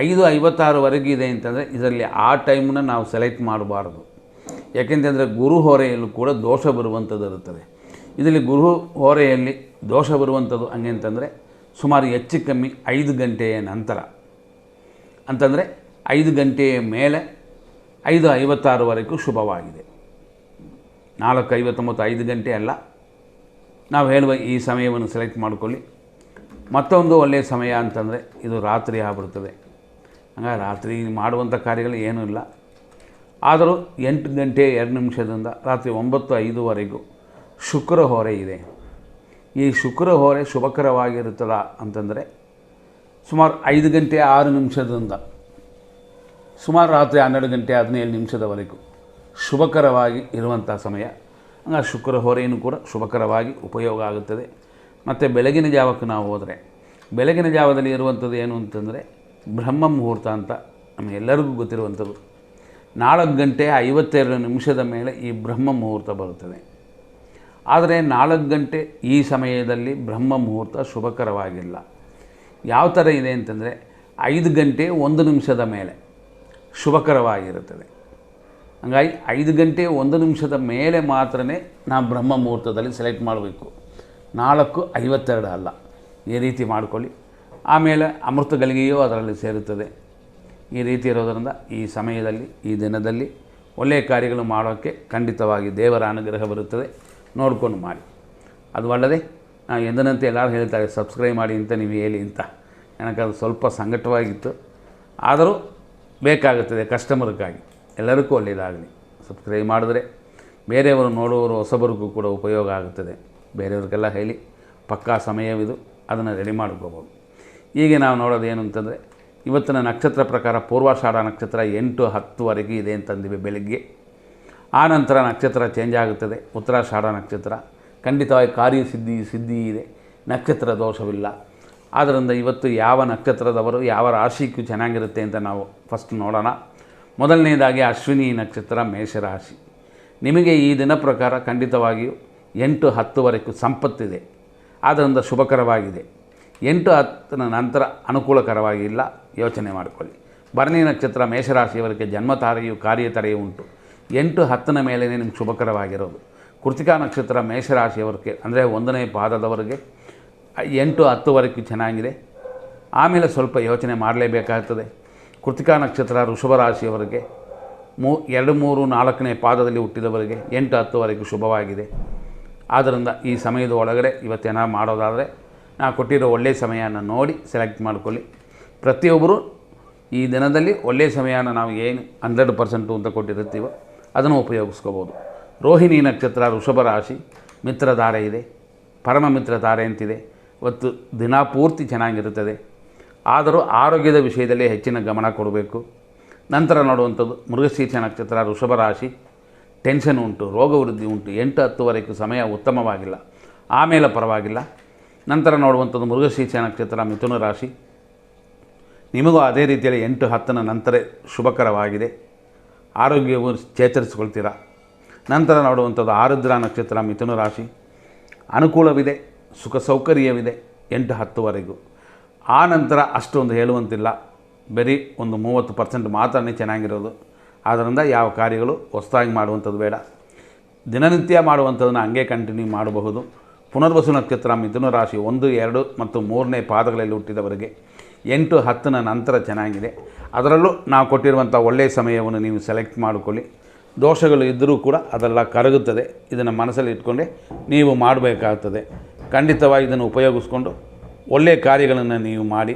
5:56ವರೆಗಿದೆ ಅಂತಂದರೆ ಇದರಲ್ಲಿ ಆ ಟೈಮನ್ನ ನಾವು ಸೆಲೆಕ್ಟ್ ಮಾಡಬಾರ್ದು. ಯಾಕೆಂತಂದರೆ ಗುರು ಹೊರೆಯಲ್ಲೂ ಕೂಡ ದೋಷ ಬರುವಂಥದ್ದು ಇರುತ್ತದೆ. ಇದರಲ್ಲಿ ಗುರು ಹೊರೆಯಲ್ಲಿ ದೋಷ ಬರುವಂಥದ್ದು ಹಂಗೆ ಅಂತಂದರೆ ಸುಮಾರು ಹೆಚ್ಚು ಕಮ್ಮಿ 5 ಗಂಟೆಯ ನಂತರ, ಅಂತಂದರೆ 5 ಗಂಟೆಯ ಮೇಲೆ 5:56ವರೆಗೂ ಶುಭವಾಗಿದೆ. 4:59 5 ಗಂಟೆ ಅಲ್ಲ, ನಾವು ಹೇಳುವ ಈ ಸಮಯವನ್ನು ಸೆಲೆಕ್ಟ್ ಮಾಡಿಕೊಳ್ಳಿ. ಮತ್ತೊಂದು ಒಳ್ಳೆಯ ಸಮಯ ಅಂತಂದರೆ ಇದು ರಾತ್ರಿ ಆಗ್ಬಿಡ್ತದೆ. ಹಂಗಾಗಿ ರಾತ್ರಿ ಮಾಡುವಂಥ ಕಾರ್ಯಗಳು ಏನೂ ಇಲ್ಲ. ಆದರೂ 8 ಗಂಟೆ 2 ನಿಮಿಷದಿಂದ ರಾತ್ರಿ 9:05ವರೆಗೂ ಶುಕ್ರ ಹೊರೆ ಇದೆ. ಈ ಶುಕ್ರ ಹೊರೆ ಶುಭಕರವಾಗಿರುತ್ತದ ಅಂತಂದರೆ ಸುಮಾರು 5 ಗಂಟೆ 6 ನಿಮಿಷದಿಂದ ಸುಮಾರು ರಾತ್ರಿ 12 ಗಂಟೆ 17 ನಿಮಿಷದವರೆಗೂ ಶುಭಕರವಾಗಿ ಇರುವಂಥ ಸಮಯ. ಹಂಗಾಗಿ ಶುಕ್ರ ಹೊರೆಯೂ ಕೂಡ ಶುಭಕರವಾಗಿ ಉಪಯೋಗ ಆಗುತ್ತದೆ. ಮತ್ತು ಬೆಳಗಿನ ಜಾವಕ್ಕೆ ನಾವು ಹೋದರೆ ಬೆಳಗಿನ ಜಾವದಲ್ಲಿ ಇರುವಂಥದ್ದು ಏನು ಅಂತಂದರೆ ಬ್ರಹ್ಮ ಮುಹೂರ್ತ ಅಂತ ನಮಗೆಲ್ಲರಿಗೂ ಗೊತ್ತಿರುವಂಥದ್ದು. 4 ಗಂಟೆ 52 ನಿಮಿಷದ ಮೇಲೆ ಈ ಬ್ರಹ್ಮ ಮುಹೂರ್ತ ಬರುತ್ತದೆ. ಆದರೆ 4 ಗಂಟೆ ಈ ಸಮಯದಲ್ಲಿ ಬ್ರಹ್ಮ ಮುಹೂರ್ತ ಶುಭಕರವಾಗಿಲ್ಲ. ಯಾವ ಥರ ಇದೆ ಅಂತಂದರೆ 5 ಗಂಟೆ 1 ನಿಮಿಷದ ಮೇಲೆ ಶುಭಕರವಾಗಿರುತ್ತದೆ. ಹಾಗಾಗಿ 5 ಗಂಟೆ 1 ನಿಮಿಷದ ಮೇಲೆ ಮಾತ್ರ ನಾವು ಬ್ರಹ್ಮ ಮುಹೂರ್ತದಲ್ಲಿ ಸೆಲೆಕ್ಟ್ ಮಾಡಬೇಕು. 4:52 ಅಲ್ಲ. ಈ ರೀತಿ ಮಾಡಿಕೊಳ್ಳಿ. ಆಮೇಲೆ ಅಮೃತ ಗಳಿಗೆಯೂ ಅದರಲ್ಲಿ ಸೇರುತ್ತದೆ. ಈ ರೀತಿ ಇರೋದರಿಂದ ಈ ಸಮಯದಲ್ಲಿ ಈ ದಿನದಲ್ಲಿ ಒಳ್ಳೆಯ ಕಾರ್ಯಗಳು ಮಾಡೋಕ್ಕೆ ಖಂಡಿತವಾಗಿ ದೇವರ ಅನುಗ್ರಹ ಬರುತ್ತದೆ. ನೋಡ್ಕೊಂಡು ಮಾಡಿ. ಅದು ಅಲ್ಲದೆ ನಾವು ಎಂದಿನಂತೆ ಎಲ್ಲರೂ ಹೇಳ್ತಾರೆ ಸಬ್ಸ್ಕ್ರೈಬ್ ಮಾಡಿ ಅಂತ ನೀವು ಹೇಳಿ ಅಂತ. ನನಗದು ಸ್ವಲ್ಪ ಸಂಕಟವಾಗಿತ್ತು, ಆದರೂ ಬೇಕಾಗುತ್ತದೆ ಕಸ್ಟಮರ್ಗಾಗಿ. ಎಲ್ಲರಿಗೂ ಒಳ್ಳೆಯದಾಗಲಿ. ಸಬ್ಸ್ಕ್ರೈಬ್ ಮಾಡಿದ್ರೆ ಬೇರೆಯವರು ನೋಡುವವರು ಹೊಸಬರಿಗೂ ಕೂಡ ಉಪಯೋಗ ಆಗುತ್ತದೆ. ಬೇರೆಯವ್ರಿಗೆಲ್ಲ ಹೇಳಿ ಪಕ್ಕಾ ಸಮಯವಿದು, ಅದನ್ನು ರೆಡಿ ಮಾಡ್ಕೋಬೋದು. ಹೀಗೆ ನಾವು ನೋಡೋದು ಏನು ಅಂತಂದರೆ ಇವತ್ತಿನ ನಕ್ಷತ್ರ ಪ್ರಕಾರ ಪೂರ್ವಾಷಾಢ ನಕ್ಷತ್ರ 8:10ವರೆಗೆ ಇದೆ ಅಂತಂದಿವೆ ಬೆಳಗ್ಗೆ. ಆ ನಂತರ ನಕ್ಷತ್ರ ಚೇಂಜ್ ಆಗುತ್ತದೆ. ಉತ್ತರಾಷಾಢ ನಕ್ಷತ್ರ ಖಂಡಿತವಾಗಿ ಸಿದ್ಧಿ ಇದೆ, ನಕ್ಷತ್ರ ದೋಷವಿಲ್ಲ. ಆದ್ದರಿಂದ ಇವತ್ತು ಯಾವ ನಕ್ಷತ್ರದವರು ಯಾವ ರಾಶಿಗೂ ಚೆನ್ನಾಗಿರುತ್ತೆ ಅಂತ ನಾವು ಫಸ್ಟ್ ನೋಡೋಣ. ಮೊದಲನೇದಾಗಿ ಅಶ್ವಿನಿ ನಕ್ಷತ್ರ ಮೇಷರಾಶಿ. ನಿಮಗೆ ಈ ದಿನ ಪ್ರಕಾರ ಖಂಡಿತವಾಗಿಯೂ 8:10ವರೆಗೂ ಸಂಪತ್ತಿದೆ, ಆದ್ದರಿಂದ ಶುಭಕರವಾಗಿದೆ. 8:10 ನಂತರ ಅನುಕೂಲಕರವಾಗಿಲ್ಲ, ಯೋಚನೆ ಮಾಡಿಕೊಳ್ಳಿ. ಭರಣಿ ನಕ್ಷತ್ರ ಮೇಷರಾಶಿಯವರಿಗೆ ಜನ್ಮತಾರೆಯು ಕಾರ್ಯತಡೆಯೂ ಉಂಟು. 8:10 ಮೇಲೆ ನಿಮ್ಗೆ ಶುಭಕರವಾಗಿರೋದು. ಕೃತಿಕಾ ನಕ್ಷತ್ರ ಮೇಷರಾಶಿಯವರಿಗೆ ಅಂದರೆ 1ನೇ ಪಾದದವರೆಗೆ 8:10ವರೆಗೂ ಚೆನ್ನಾಗಿದೆ. ಆಮೇಲೆ ಸ್ವಲ್ಪ ಯೋಚನೆ ಮಾಡಲೇಬೇಕಾಗ್ತದೆ. ಕೃತಿಕಾ ನಕ್ಷತ್ರ ವೃಷಭ ರಾಶಿಯವರಿಗೆ 2, 3, 4ನೇ ಪಾದದಲ್ಲಿ ಹುಟ್ಟಿದವರಿಗೆ 8:10ವರೆಗೂ ಶುಭವಾಗಿದೆ. ಆದ್ದರಿಂದ ಈ ಸಮಯದ ಒಳಗಡೆ ಇವತ್ತೇನಾರು ಮಾಡೋದಾದರೆ ನಾವು ಕೊಟ್ಟಿರೋ ಒಳ್ಳೆಯ ಸಮಯನ ನೋಡಿ ಸೆಲೆಕ್ಟ್ ಮಾಡ್ಕೊಳ್ಳಿ. ಪ್ರತಿಯೊಬ್ಬರು ಈ ದಿನದಲ್ಲಿ ಒಳ್ಳೆಯ ಸಮಯನ ನಾವು ಏನು 100% ಅಂತ ಕೊಟ್ಟಿರ್ತೀವೋ ಅದನ್ನು ಉಪಯೋಗಿಸ್ಕೋಬೋದು. ರೋಹಿಣಿ ನಕ್ಷತ್ರ ವೃಷಭ ರಾಶಿ, ಮಿತ್ರಧಾರೆ ಇದೆ, ಪರಮ ಮಿತ್ರಧಾರೆ ಅಂತಿದೆ. ಇವತ್ತು ದಿನ ಪೂರ್ತಿ ಚೆನ್ನಾಗಿರುತ್ತದೆ. ಆದರೂ ಆರೋಗ್ಯದ ವಿಷಯದಲ್ಲಿ ಹೆಚ್ಚಿನ ಗಮನ ಕೊಡಬೇಕು. ನಂತರ ನೋಡುವಂಥದ್ದು ಮೃಗಶೀರ್ಷ ನಕ್ಷತ್ರ ವೃಷಭ ರಾಶಿ, ಟೆನ್ಷನ್ ಉಂಟು, ರೋಗ ವೃದ್ಧಿ ಉಂಟು. 8:10ವರೆಗೂ ಸಮಯ ಉತ್ತಮವಾಗಿಲ್ಲ, ಆಮೇಲೆ ಪರವಾಗಿಲ್ಲ. ನಂತರ ನೋಡುವಂಥದ್ದು ಮೃಗಶೀರ್ಷ ನಕ್ಷತ್ರ ಮಿಥುನ ರಾಶಿ. ನಿಮಗೂ ಅದೇ ರೀತಿಯಲ್ಲಿ 8:10 ನಂತರ ಶುಭಕರವಾಗಿದೆ, ಆರೋಗ್ಯವು ಚೇತರಿಸ್ಕೊಳ್ತೀರ. ನಂತರ ನೋಡುವಂಥದ್ದು ಆರುದ್ರ ನಕ್ಷತ್ರ ಮಿಥುನ ರಾಶಿ. ಅನುಕೂಲವಿದೆ, ಸುಖ ಸೌಕರ್ಯವಿದೆ 8:10ವರೆಗೂ. ಆ ನಂತರ ಅಷ್ಟೊಂದು ಹೇಳುವಂತಿಲ್ಲ, ಬರೀ ಒಂದು 30% ಮಾತ್ರನೇ ಚೆನ್ನಾಗಿರೋದು. ಆದ್ದರಿಂದ ಯಾವ ಕಾರ್ಯಗಳು ಹೊಸದಾಗಿ ಮಾಡುವಂಥದ್ದು ಬೇಡ. ದಿನನಿತ್ಯ ಮಾಡುವಂಥದ್ದನ್ನು ಹಂಗೆ ಕಂಟಿನ್ಯೂ ಮಾಡಬಹುದು. ಪುನರ್ವಸು ನಕ್ಷತ್ರ ಮಿಥುನ ರಾಶಿ 1, 2 ಮತ್ತು 3ನೇ ಪಾದಗಳಲ್ಲಿ ಹುಟ್ಟಿದವರಿಗೆ 8-10ನ ನಂತರ ಚೆನ್ನಾಗಿದೆ. ಅದರಲ್ಲೂ ನಾವು ಕೊಟ್ಟಿರುವಂಥ ಒಳ್ಳೆಯ ಸಮಯವನ್ನು ನೀವು ಸೆಲೆಕ್ಟ್ ಮಾಡಿಕೊಳ್ಳಿ. ದೋಷಗಳು ಇದ್ದರೂ ಕೂಡ ಅದೆಲ್ಲ ಕರಗುತ್ತದೆ. ಇದನ್ನು ಮನಸ್ಸಲ್ಲಿ ಇಟ್ಕೊಂಡೆ ನೀವು ಮಾಡಬೇಕಾಗ್ತದೆ. ಖಂಡಿತವಾಗಿ ಇದನ್ನು ಉಪಯೋಗಿಸ್ಕೊಂಡು ಒಳ್ಳೆಯ ಕಾರ್ಯಗಳನ್ನು ನೀವು ಮಾಡಿ.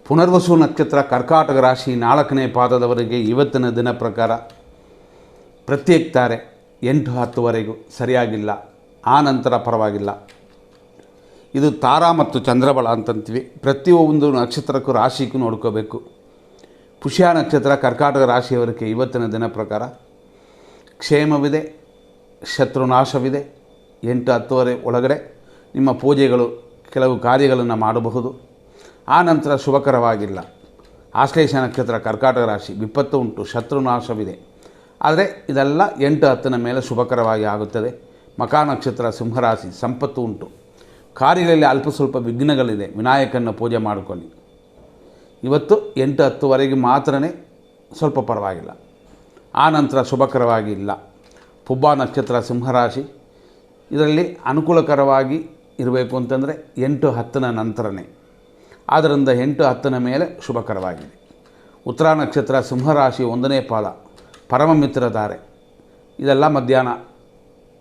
ಪುನರ್ವಸು ನಕ್ಷತ್ರ ಕರ್ಕಾಟಕ ರಾಶಿ 4ನೇ ಪಾದದವರೆಗೆ ಇವತ್ತಿನ ದಿನ ಪ್ರಕಾರ ಪ್ರತ್ಯೇಕ ತಾರೆ 8-10ವರೆಗೂ ಸರಿಯಾಗಿಲ್ಲ. ಆ ನಂತರ ಪರವಾಗಿಲ್ಲ. ಇದು ತಾರಾ ಮತ್ತು ಚಂದ್ರಬಲ ಅಂತಂತೀವಿ. ಪ್ರತಿಯೊಂದು ನಕ್ಷತ್ರಕ್ಕೂ ರಾಶಿಗೂ ನೋಡ್ಕೋಬೇಕು. ಪುಷ್ಯ ನಕ್ಷತ್ರ ಕರ್ಕಾಟಕ ರಾಶಿಯವರಿಗೆ ಇವತ್ತಿನ ದಿನ ಪ್ರಕಾರ ಕ್ಷೇಮವಿದೆ, ಶತ್ರುನಾಶವಿದೆ. 8-10 ಒಳಗಡೆ ನಿಮ್ಮ ಪೂಜೆಗಳು ಕೆಲವು ಕಾರ್ಯಗಳನ್ನು ಮಾಡಬಹುದು. ಆ ನಂತರ ಶುಭಕರವಾಗಿಲ್ಲ. ಆಶ್ಲೇಷ ನಕ್ಷತ್ರ ಕರ್ಕಾಟಕ ರಾಶಿ ವಿಪತ್ತು ಉಂಟು, ಶತ್ರುನಾಶವಿದೆ. ಆದರೆ ಇದೆಲ್ಲ 8-10ನ ಮೇಲೆ ಶುಭಕರವಾಗಿ ಆಗುತ್ತದೆ. ಮಕಾ ನಕ್ಷತ್ರ ಸಿಂಹರಾಶಿ ಸಂಪತ್ತು ಉಂಟು. ಕಾರ್ಯಗಳಲ್ಲಿ ಅಲ್ಪ ಸ್ವಲ್ಪ ವಿಘ್ನಗಳಿದೆ. ವಿನಾಯಕನ ಪೂಜೆ ಮಾಡಿಕೊಳ್ಳಿ. ಇವತ್ತು 8-10ವರೆಗೆ ಮಾತ್ರ ಸ್ವಲ್ಪ ಪರವಾಗಿಲ್ಲ. ಆ ನಂತರ ಶುಭಕರವಾಗಿ ಇಲ್ಲ. ಪುಬ್ಬ ನಕ್ಷತ್ರ ಸಿಂಹರಾಶಿ ಇದರಲ್ಲಿ ಅನುಕೂಲಕರವಾಗಿ ಇರಬೇಕು ಅಂತಂದರೆ 8-10ನ ನಂತರನೇ. ಆದ್ದರಿಂದ 8-10ನ ಮೇಲೆ ಶುಭಕರವಾಗಿದೆ. ಉತ್ತರ ನಕ್ಷತ್ರ ಸಿಂಹರಾಶಿ 1ನೇ ಪಾದ ಪರಮ ಮಿತ್ರಧಾರೆ. ಇದೆಲ್ಲ ಮಧ್ಯಾಹ್ನ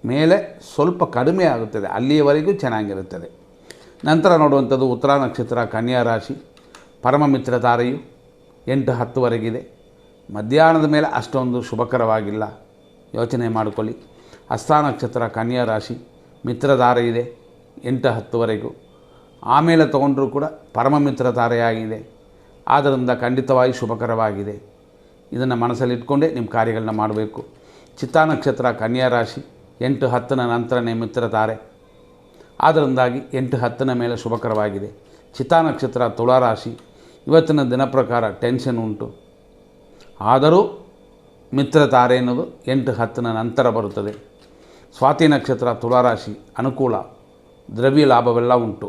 ಮೇಲೆ ಸ್ವಲ್ಪ ಕಡಿಮೆ ಆಗುತ್ತದೆ. ಅಲ್ಲಿಯವರೆಗೂ ಚೆನ್ನಾಗಿರುತ್ತದೆ. ನಂತರ ನೋಡುವಂಥದ್ದು ಉತ್ತರ ನಕ್ಷತ್ರ ಕನ್ಯಾ ರಾಶಿ ಪರಮ ಮಿತ್ರಧಾರೆಯು 8-10ವರೆಗಿದೆ. ಮಧ್ಯಾಹ್ನದ ಮೇಲೆ ಅಷ್ಟೊಂದು ಶುಭಕರವಾಗಿಲ್ಲ, ಯೋಚನೆ ಮಾಡಿಕೊಳ್ಳಿ. ಹಸ್ತ ನಕ್ಷತ್ರ ಕನ್ಯಾ ರಾಶಿ ಮಿತ್ರಧಾರೆ ಇದೆ 8-10ವರೆಗೂ. ಆಮೇಲೆ ತೊಗೊಂಡ್ರೂ ಕೂಡ ಪರಮ ಮಿತ್ರಧಾರೆಯಾಗಿದೆ. ಆದ್ದರಿಂದ ಖಂಡಿತವಾಗಿ ಶುಭಕರವಾಗಿದೆ. ಇದನ್ನು ಮನಸ್ಸಲ್ಲಿ ಇಟ್ಕೊಂಡೇ ನಿಮ್ಮ ಕಾರ್ಯಗಳನ್ನ ಮಾಡಬೇಕು. ಚಿತ್ತಾ ನಕ್ಷತ್ರ ಕನ್ಯಾ ರಾಶಿ 8-10ನ ನಂತರನೇ ಮಿತ್ರಧಾರೆ. ಆದ್ದರಿಂದಾಗಿ 8-10ನ ಮೇಲೆ ಶುಭಕರವಾಗಿದೆ. ಚಿತ್ತಾ ನಕ್ಷತ್ರ ತುಲಾರಾಶಿ ಇವತ್ತಿನ ದಿನ ಪ್ರಕಾರ ಟೆನ್ಷನ್ ಉಂಟು. ಆದರೂ ಮಿತ್ರಧಾರೆ ಎನ್ನುವುದು 8-10ನ ನಂತರ ಬರುತ್ತದೆ. ಸ್ವಾತಿ ನಕ್ಷತ್ರ ತುಲಾರಾಶಿ ಅನುಕೂಲ, ದ್ರವ್ಯ ಲಾಭವೆಲ್ಲ ಉಂಟು.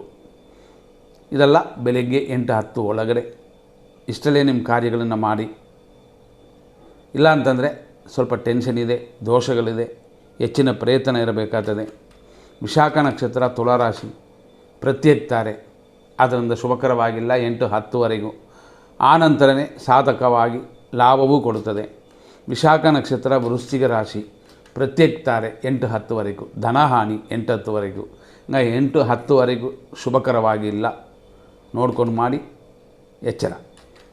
ಇದೆಲ್ಲ ಬೆಳಗ್ಗೆ 8-10 ಒಳಗಡೆ ಇಷ್ಟಲ್ಲೇ ನಿಮ್ಮ ಕಾರ್ಯಗಳನ್ನು ಮಾಡಿ. ಇಲ್ಲ ಅಂತಂದರೆ ಸ್ವಲ್ಪ ಟೆನ್ಷನ್ ಇದೆ, ದೋಷಗಳಿದೆ, ಹೆಚ್ಚಿನ ಪ್ರಯತ್ನ ಇರಬೇಕಾಗ್ತದೆ. ವಿಶಾಖ ನಕ್ಷತ್ರ ತುಲಾರಾಶಿ ಪ್ರತ್ಯೇಕ ತಾರೆ. ಅದರಿಂದ ಶುಭಕರವಾಗಿಲ್ಲ 8-10ವರೆಗೂ. ಆ ನಂತರನೇ ಸಾಧಕವಾಗಿ ಲಾಭವೂ ಕೊಡುತ್ತದೆ. ವಿಶಾಖ ನಕ್ಷತ್ರ ವೃಶ್ಚಿಕ ರಾಶಿ ಪ್ರತ್ಯೇಕ ತಾರೆ 8-10ವರೆಗೂ. ಧನಹಾನಿ 8-10ವರೆಗೂ. 8-10ವರೆಗೂ ಶುಭಕರವಾಗಿಲ್ಲ. ನೋಡ್ಕೊಂಡು ಮಾಡಿ, ಎಚ್ಚರ.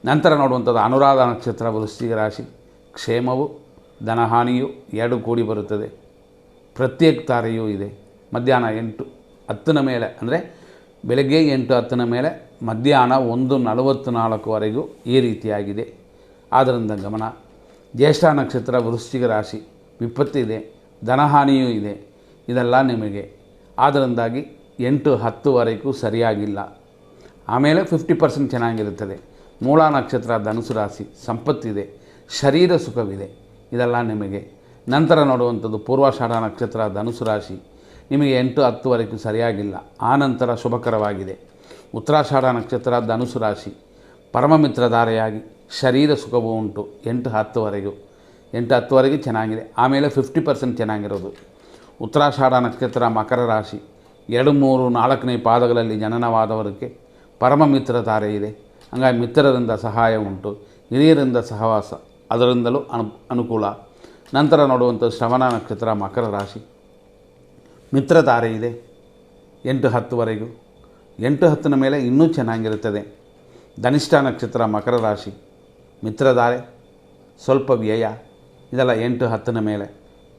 ನಂತರ ನೋಡುವಂಥದ್ದು ಅನುರಾಧ ನಕ್ಷತ್ರ ವೃಶ್ಚಿಕ ರಾಶಿ ಕ್ಷೇಮವು ಧನಹಾನಿಯು 2 ಕೂಡಿ ಬರುತ್ತದೆ. ಪ್ರತ್ಯೇಕ ತಾರೆಯೂ ಇದೆ. ಮಧ್ಯಾಹ್ನ 8-10ನ ಮೇಲೆ ಅಂದರೆ ಬೆಳಗ್ಗೆ 8-10ನ ಮೇಲೆ ಮಧ್ಯಾಹ್ನ 1:44ವರೆಗೂ ಈ ರೀತಿಯಾಗಿದೆ. ಆದ್ದರಿಂದ ಗಮನ. ಜ್ಯೇಷ್ಠ ನಕ್ಷತ್ರ ವೃಶ್ಚಿಕ ರಾಶಿ ವಿಪತ್ತಿದೆ, ಧನಹಾನಿಯೂ ಇದೆ. ಇದೆಲ್ಲ ನಿಮಗೆ ಆದ್ದರಿಂದಾಗಿ 8-10ವರೆಗೂ ಸರಿಯಾಗಿಲ್ಲ. ಆಮೇಲೆ 50% ಚೆನ್ನಾಗಿರುತ್ತದೆ. ಮೂಲ ನಕ್ಷತ್ರ ಧನುಸು ರಾಶಿ ಸಂಪತ್ತಿದೆ, ಶರೀರ ಸುಖವಿದೆ. ಇದೆಲ್ಲ ನಿಮಗೆ. ನಂತರ ನೋಡುವಂಥದ್ದು ಪೂರ್ವಾಷಾಢ ನಕ್ಷತ್ರ ಧನುಸು ರಾಶಿ ನಿಮಗೆ 8-10ವರೆಗೂ ಸರಿಯಾಗಿಲ್ಲ. ಆ ನಂತರ ಶುಭಕರವಾಗಿದೆ. ಉತ್ತರಾಷಾಢ ನಕ್ಷತ್ರ ಧನುಸು ರಾಶಿ ಪರಮ ಮಿತ್ರಧಾರೆಯಾಗಿ ಶರೀರ ಸುಖವೂ ಉಂಟು 8-10ವರೆಗೂ. 8-10ವರೆಗೂ ಚೆನ್ನಾಗಿದೆ. ಆಮೇಲೆ 50% ಚೆನ್ನಾಗಿರೋದು. ಉತ್ತರಾಷಾಢ ನಕ್ಷತ್ರ ಮಕರ ರಾಶಿ 2, 3, 4ನೇ ಪಾದಗಳಲ್ಲಿ ಜನನವಾದವರಿಗೆ ಪರಮ ಮಿತ್ರಧಾರೆ ಇದೆ. ಹಂಗಾಗಿ ಮಿತ್ರರಿಂದ ಸಹಾಯ ಉಂಟು, ಹಿರಿಯರಿಂದ ಸಹವಾಸ, ಅದರಿಂದಲೂ ಅನುಕೂಲ. ನಂತರ ನೋಡುವಂಥ ಶ್ರವಣ ನಕ್ಷತ್ರ ಮಕರ ರಾಶಿ ಮಿತ್ರಧಾರೆ ಇದೆ 8-10ವರೆಗೂ. 8-10ನ ಮೇಲೆ ಇನ್ನೂ ಚೆನ್ನಾಗಿರುತ್ತದೆ. ಧನಿಷ್ಠ ನಕ್ಷತ್ರ ಮಕರ ರಾಶಿ ಮಿತ್ರಧಾರೆ ಸ್ವಲ್ಪ ವ್ಯಯ. ಇದೆಲ್ಲ 8-10ನ ಮೇಲೆ.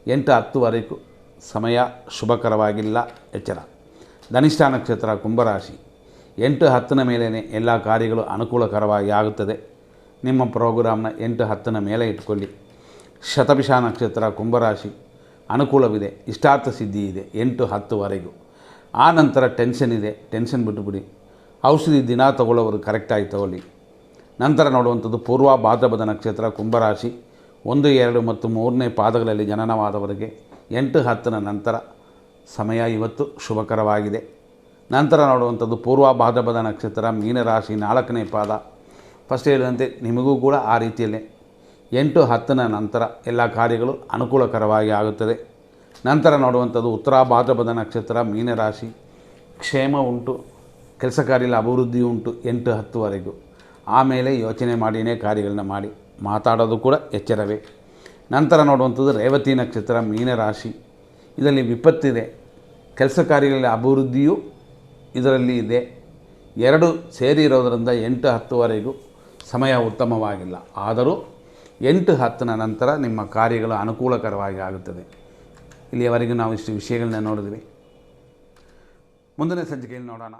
8-10ವರೆಗೂ ಸಮಯ ಶುಭಕರವಾಗಿಲ್ಲ, ಎಚ್ಚರ. ಧನಿಷ್ಠ ನಕ್ಷತ್ರ ಕುಂಭರಾಶಿ 8-10ನ ಮೇಲೇ ಎಲ್ಲ ಕಾರ್ಯಗಳು ಅನುಕೂಲಕರವಾಗಿ ಆಗುತ್ತದೆ. ನಿಮ್ಮ ಪ್ರೋಗ್ರಾಮ್ನ 8-10ನ ಮೇಲೆ ಇಟ್ಕೊಳ್ಳಿ. ಶತಭಿಷ ನಕ್ಷತ್ರ ಕುಂಭರಾಶಿ ಅನುಕೂಲವಿದೆ, ಇಷ್ಟಾರ್ಥ ಸಿದ್ಧಿ ಇದೆ 8-10ವರೆಗೂ. ಆ ನಂತರ ಟೆನ್ಷನ್ ಇದೆ, ಟೆನ್ಷನ್ ಬಿಟ್ಟುಬಿಡಿ. ಔಷಧಿ ದಿನ ತಗೊಳ್ಳೋರು ಕರೆಕ್ಟಾಗಿ ತಗೊಳ್ಳಿ. ನಂತರ ನೋಡುವಂಥದ್ದು ಪೂರ್ವ ಭಾದ್ರಪದ ನಕ್ಷತ್ರ ಕುಂಭರಾಶಿ 1, 2 ಮತ್ತು 3ನೇ ಪಾದಗಳಲ್ಲಿ ಜನನವಾದವರಿಗೆ 8-10ನ ನಂತರ ಸಮಯ ಇವತ್ತು ಶುಭಕರವಾಗಿದೆ. ನಂತರ ನೋಡುವಂಥದ್ದು ಪೂರ್ವ ಭಾದ್ರಪದ ನಕ್ಷತ್ರ ಮೀನರಾಶಿ 4ನೇ ಪಾದ. ಫಸ್ಟ್ ಹೇಳಿದಂತೆ ನಿಮಗೂ ಕೂಡ ಆ ರೀತಿಯಲ್ಲೇ 8-10ನ ನಂತರ ಎಲ್ಲ ಕಾರ್ಯಗಳು ಅನುಕೂಲಕರವಾಗಿ ಆಗುತ್ತದೆ. ನಂತರ ನೋಡುವಂಥದ್ದು ಉತ್ತರ ಭಾದ್ರಪದ ನಕ್ಷತ್ರ ಮೀನರಾಶಿ ಕ್ಷೇಮ ಉಂಟು, ಕೆಲಸ ಕಾರ್ಯಗಳ ಅಭಿವೃದ್ಧಿ ಉಂಟು 8-10ವರೆಗೂ. ಆಮೇಲೆ ಯೋಚನೆ ಮಾಡಿಯೇ ಕಾರ್ಯಗಳನ್ನ ಮಾಡಿ, ಮಾತಾಡೋದು ಕೂಡ ಎಚ್ಚರವೇ. ನಂತರ ನೋಡುವಂಥದ್ದು ರೇವತಿ ನಕ್ಷತ್ರ, ಮೀನರಾಶಿ. ಇದರಲ್ಲಿ ವಿಪತ್ತಿದೆ. ಕೆಲಸ ಕಾರ್ಯಗಳ ಅಭಿವೃದ್ಧಿಯೂ ಇದರಲ್ಲಿ ಇದೆ. 2 ಸೇರಿ ಇರೋದರಿಂದ 8-10ವರೆಗೂ ಸಮಯ ಉತ್ತಮವಾಗಿಲ್ಲ. ಆದರೂ 8-10ನ ನಂತರ ನಿಮ್ಮ ಕಾರ್ಯಗಳು ಅನುಕೂಲಕರವಾಗಿ ಆಗುತ್ತದೆ. ಇಲ್ಲಿಯವರೆಗೂ ನಾವು ಇಷ್ಟು ವಿಷಯಗಳನ್ನ ನೋಡಿದ್ವಿ. ಮುಂದಿನ ಸಂಚಿಕೆಯಲ್ಲಿ ನೋಡೋಣ.